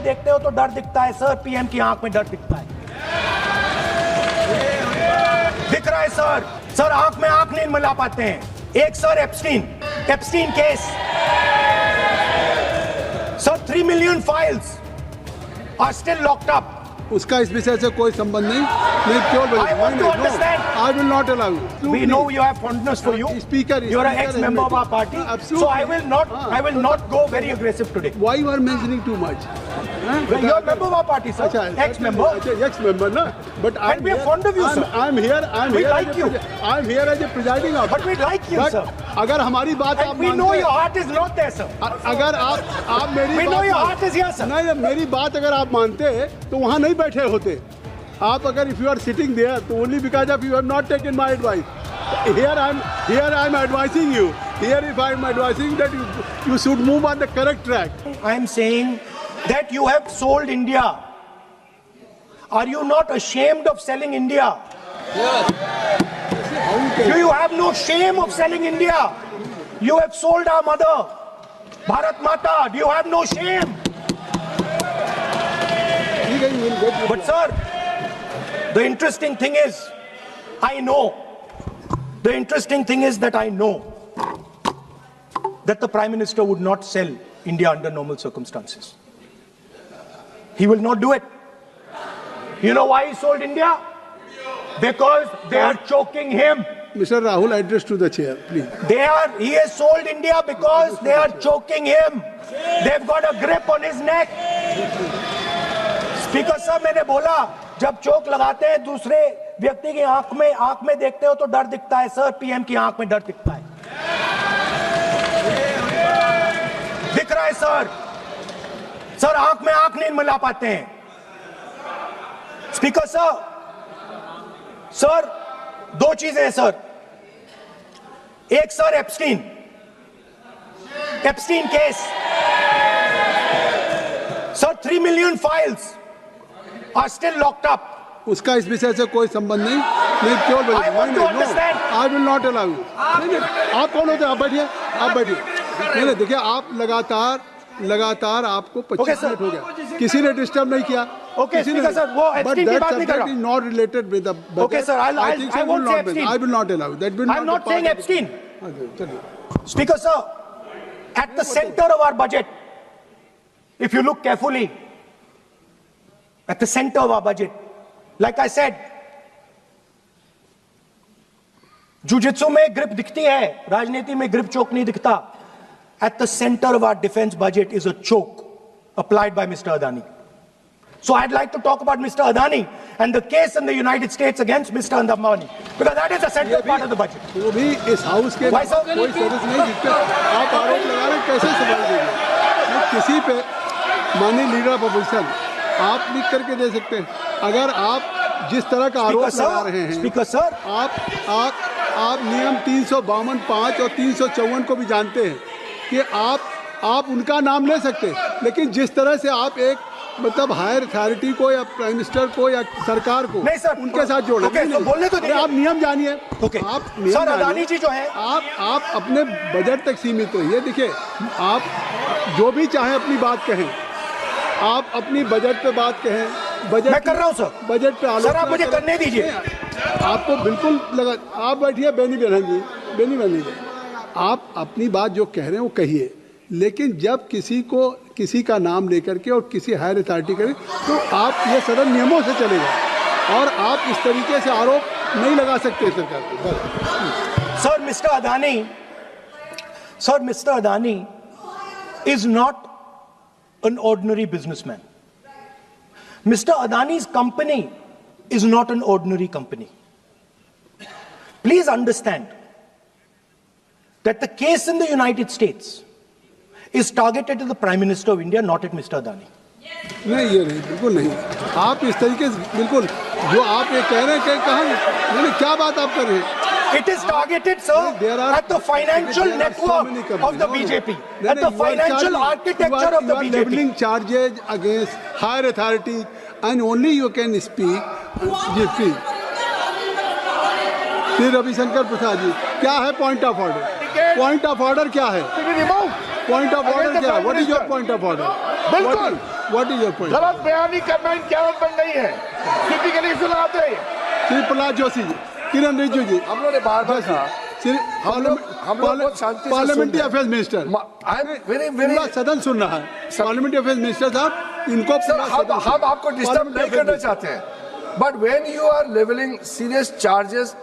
में देखते हो तो डर दिखता है सर, पीएम की आंख में डर दिखता है, दिख रहा है सर। सर आंख में आंख नहीं मिला पाते हैं। एक sir Epstein case sir, 3 million files are still locked up. उसका इस विषय से कोई संबंध नहीं। I want to understand. I will not allow you. We know you have fondness for you. Speaker, you are an ex-member of our party. Absolutely. So I will not go very aggressive today. Why you are mentioning too much? Well, you are a member of our party, sir. Ex-member. Ex-member, na? But and we are fond of you, sir. I'm here. We like you. I'm here as a presiding officer. But we like you, sir. अगर हमारी बात आप we know your heart is not there, sir. अगर आप मेरी we know your heart is here, sir. नहीं, मेरी बात अगर आप मानते तो वहाँ नहीं बैठे होते आप। अगर if you are sitting there तो only because of you have not taken my advice. Here I'm advising you. Here if I'm advising that you should move on the correct track. I'm saying that you have sold India. Are you not ashamed of selling India? Yes. Do you have no shame of selling India? You have sold our mother, Bharat Mata. Do you have no shame? But sir, the interesting thing is, I know that the Prime Minister would not sell India under normal circumstances. He will not do it. You know why he sold India? Because they are choking him. Mr. Rahul, address to the chair, please. He has sold India because they are choking him. They've got a grip on his neck. Speaker साहब, मैंने बोला जब चोक लगाते हैं दूसरे व्यक्ति की आंख में देखते हो तो डर दिखता है सर, पीएम की आंख में डर दिखता है, दिख रहा है सर। सर आंख में आंख नहीं मिला पाते हैं। स्पीकर साहब, सर दो चीजें हैं सर। एक sir Epstein case sir, 3 million files are still locked up. उसका इस विषय से कोई संबंध नहीं। I want to understand. I will not allow you. आप कौन होते हैं? आप बैठिए। नहीं, देखिए आप लगातार आपको 25 मिनट हो गया, किसी ने डिस्टर्ब नहीं किया। Okay, Speaker sir, वो एप्स्टीन की बात नहीं कर रहा। Not related with the budget. Okay sir, I won't say Epstein. I will not allow. That will not. I'm not saying Epstein. Speaker sir, at the center of our budget, if you look carefully, at the center of our budget, like I said, jujitsu में grip दिखती है, राजनीति में grip चोक नहीं दिखता। At the center of our defense budget is a choke applied by Mr. Adani. So I'd like to talk about Mr. Adani and the case in the United States against Mr. Ambani, because that is the central part of the budget. वो भी इस house के कोई service नहीं दिखते। आप आरोप लगा रहे हैं, कैसे सवाल देंगे? किसी पे माननीय लीडर ऑफ अपोजिशन आप लिख करके दे सकते हैं। अगर आप जिस तरह का आरोप लगा रहे हैं, स्पीकर सर, आप नियम 352(5) और 354 को भी जानते हैं कि आप उनका नाम ले सकते, लेकिन जिस तरह से आप एक मतलब हायर अथॉरिटी को या प्राइम मिनिस्टर को या सरकार को नहीं सर, उनके साथ जोड़ना तो बोलने तो नहीं। आप नियम जानिए। आप सर अदानी जी जो है, आप अपने बजट तक सीमित रहिए। देखिए आप जो भी चाहें अपनी बात कहें, आप अपनी बजट पे बात कहें। बजट मैं कर रहा हूं सर, बजट पे सर आप मुझे करने दीजिए। आपको बिल्कुल लगा, आप बैठिए बेनी बहन जी, आप अपनी बात जो कह रहे हैं वो कहिए, लेकिन जब किसी का नाम लेकर के और किसी हायर अथॉरिटी करें तो आप ये सदन नियमों से चलेगा और आप इस तरीके से आरोप नहीं लगा सकते सरकार को। Sir mister Adani is not an ordinary businessman. Mr. Adani's company is not an ordinary company. Please understand that the case in the United States is targeted at the Prime Minister of India, not at Mr. Adani. नहीं, ये नहीं, बिल्कुल नहीं। आप इस तरीके से बिल्कुल जो आप ये कह रहे हैं कि कहाँ, क्या बात आप कर रहे हैं? It is targeted, sir, at the financial network of the BJP, at the financial architecture of the BJP. You are leveling charges against higher authority, and only you can speak. Shri Ravishankar Prasad ji, क्या है point of order? Point of order क्या है? Point of order क्या है? What is your point of order? बिल्कुल what is your point? गलत बयानी करना इनकी आदत बन गई है, किसी के लिए इशू लगाते हैं। श्री प्रहलाद जोशी जी, किरण रिजिजू जी, हम लोग ने बार-बार कहा, हम लोग बहुत शांति से पार्लियामेंटरी अफेयर्स मिनिस्टर, पूरा सदन सुन रहा है। पार्लियामेंटरी अफेयर्स मिनिस्टर साहब, इनको हम आपको डिस्टर्ब नहीं करना चाहते हैं, but when you are levelling serious charges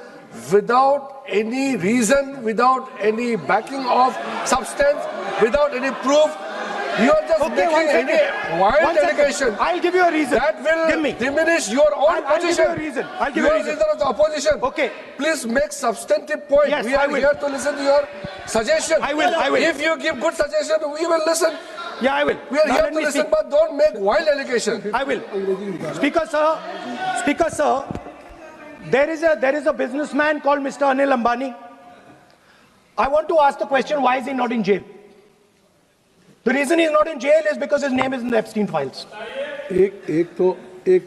without any reason, without any backing of substance, without any proof, you are just making any wild allegation. I'll give you a reason. That will diminish your own position. I'll give you a reason. I'll give you you a are reason. leader of the opposition. Okay. Please make substantive point. Yes, we are I will. here to listen to your suggestion. I will. If you give good suggestion, we will listen. Yeah, I will. We are Now here let to me listen, speak. but don't make wild allegation. I will. Speaker sir, there is a businessman called Mr. Anil Ambani. I want to ask the question, why is he not in jail? The reason he's not in jail is because his name is in the Epstein files. एक तो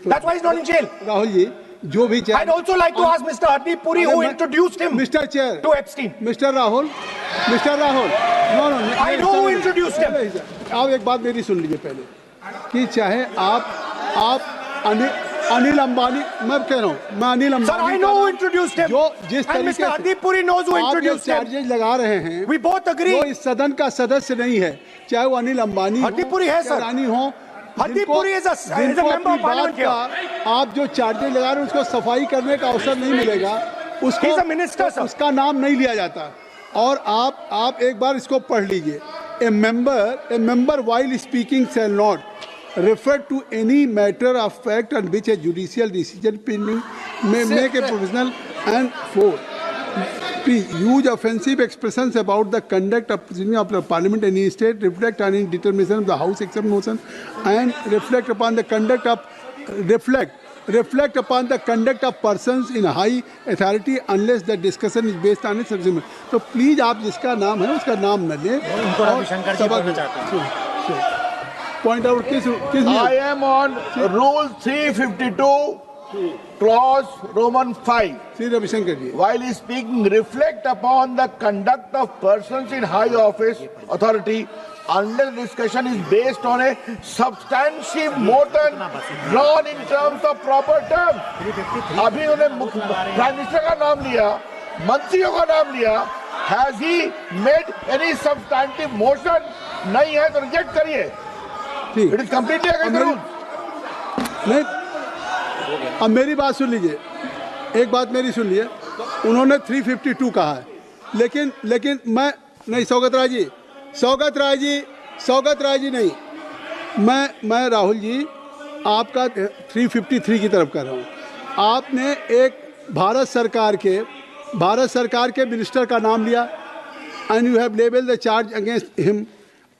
That's why he's not in jail. Rahul ji, जो भी I'd also like to ask Mr. Hardeep Puri, who introduced him mister chair to Epstein. Mister Rahul, no I know who introduced him. आप एक बात मेरी सुन लीजिए पहले, कि चाहे आप अनिल अंबानी, मैं कह रहा हूँ, मैं Anil Ambani, Sir, I know who introduced him. जो जिस And तरीके Mr. Hardeep Puri knows who आप जो introduced him. चार्जेज लगा रहे हैं, We both agree. वो इस सदन का सदस्य नहीं है, चाहे वो अनिल अंबानी हरदीप पुरी है, सर। रानी हो, Hardeep Puri is a member of parliament here. आप जो चार्जेज लगा रहे हैं उसको सफाई करने का अवसर नहीं मिलेगा, उसको He's a minister, sir. उसका नाम नहीं लिया जाता। और आप एक बार इसको पढ़ लीजिए, a member while speaking shall not refer to any matter of fact on which a judicial decision pending may make a provisional and for please use offensive expressions about the conduct of the parliament in any state, reflect on any determination of the house except motion, and reflect upon the conduct of persons in high authority unless the discussion is based on its substance. तो please आप जिसका नाम है उसका नाम न लें। Point out किस I am on Rule 352, Clause Roman 5. Shri Ravishankar ji, While speaking, reflect upon the conduct of persons in high office, authority, unless discussion is based on a substantive motion drawn in terms of proper terms. अभी उन्होंने prime minister का नाम लिया, मंत्रियों का नाम लिया. Has he made any substantive motion? नहीं है तो रिजेक्ट करिए. ठीक, It is completely against the rule. नहीं, अब मेरी बात सुन लीजिए, एक बात मेरी सुन लीजिए, उन्होंने 352 कहा है, लेकिन मैं नहीं, सौगत राय जी नहीं, मैं राहुल जी आपका 353 की तरफ कर रहा हूँ। आपने एक भारत सरकार के मिनिस्टर का नाम लिया, and you have labeled the charge against him.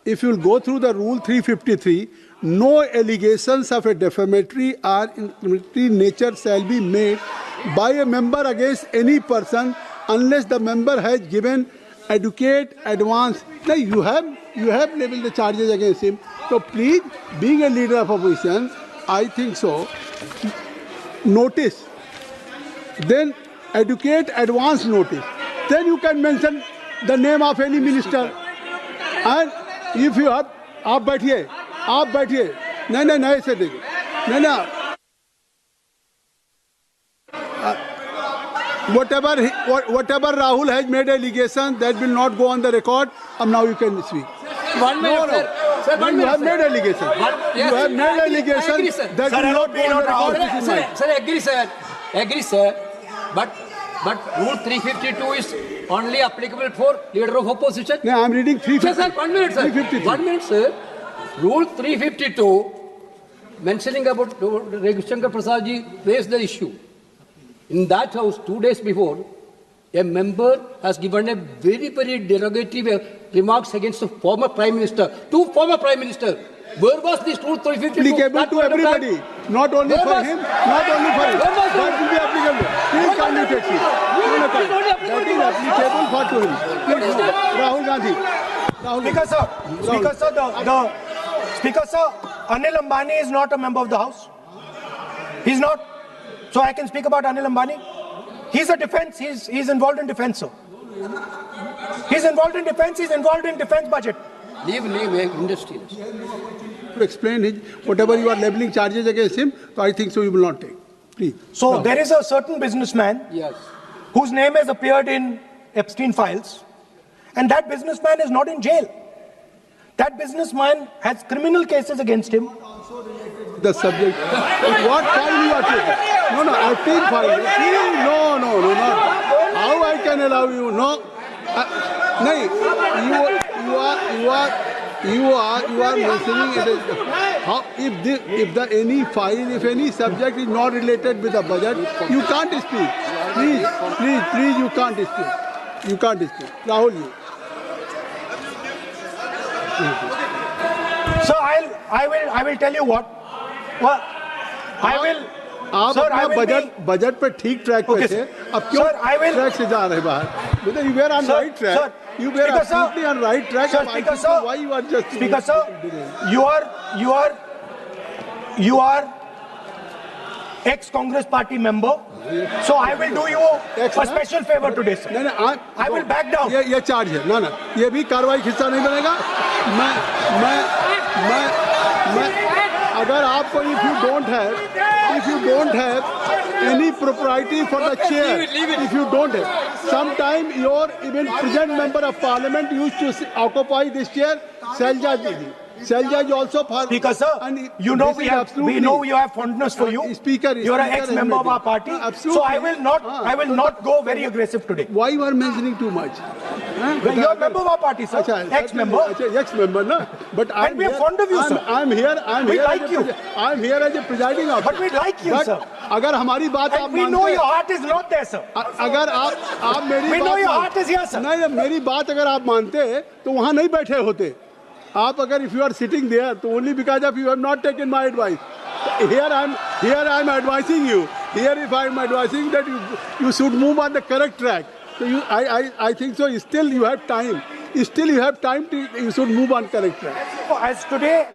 If you will go through the rule 353, no allegations of a defamatory or incriminatory nature shall be made by a member against any person unless the member has given adequate advance. Now you have labeled the charges against him. So please, being a leader of opposition, I think so. Notice, then adequate advance notice. Then you can mention the name of any minister. And if you have, आप बैठिए, नहीं ऐसे देखिए, नहीं, whatever Rahul has made allegation that will not go on the record. Now you can speak. 1 minute, sir. Sir, 1 minute. You have made allegation. You have made allegation that will not go on the record. This is mine. Sir, agree, sir. But Rule 352 is only applicable for leader of opposition. No, I am reading 350. Sir, 1 minute, sir. 353. 1 minute, sir. Rule 352, mentioning about Ravi Shankar Prasad ji raised the issue. In that house, 2 days before, a member has given a very, very derogatory remarks against the former Prime Minister. 2 former Prime Ministers. Where was this Rule 352? Applicable to everybody, not only for him, not only for him. That will be applicable. Please kindly take it. That is applicable for to him. Please, Rahul Gandhi. Speaker sir, Anil Ambani is not a member of the House. He's not. So I can speak about Anil Ambani. He's a defense. He's involved in defense, sir. He's involved in defense. He's involved in defense budget. Leave industrialist. to explain his whatever you are leveling charges against him, so I think so you will not take. Please. So there is a certain businessman Yes. whose name has appeared in Epstein files, and that businessman is not in jail. That businessman has criminal cases against him. The subject. What file you are taking? No, Epstein file. No, not. How I can allow you? No. No, you are mentioning it. How if any subject is not related with the budget, you can't speak. Please, you can't speak. You can't speak. Rahul, you. So I will tell you what. Well, I will. आप Sir, I अपना will budget पे ठीक track पे Okay, थे, sir. अब क्यों Sir, I will- track से जा रहे बाहर? Because you were on Sir, right track. sir, You were Speaker, sir. absolutely on right track. Sir, I Speaker, think so sir. why you are just Speaker, sir, you are ex-Congress party member. So I will do you a special favor today, sir. नहीं, I will back down. ये charge है ना, ये भी कार्रवाई हिस्सा नहीं बनेगा. मैं अगर आपको if you don't have any propriety for the chair, if you don't have, sometime your even present member of parliament used to occupy this chair, Selja Didi. Selja is also for. Speaker, sir, and you know this is absolutely- we know you have fondness for you. Speaker, you are an Speaker ex-member of our party. Absolutely. So I will not go very aggressive today. Why you are mentioning too much? You are a member of our party, sir. Ex-member. Ex-member, no. But And we are fond of you, sir. I'm here. We like you. I'm here as a presiding officer. But we like you, But sir. अगर हमारी बात आप And we know your heart is not there, sir. अगर आप मेरी We know बात your मान- heart is here, sir. नहीं, मेरी बात अगर आप मानते तो वहाँ नहीं बैठे होते. आप अगर if you are sitting there, तो only because of you have not taken my advice. Here I'm advising you. Here if I'm advising that you should move on the correct track. So I think so. Still you have time. You should move on correct track. As today.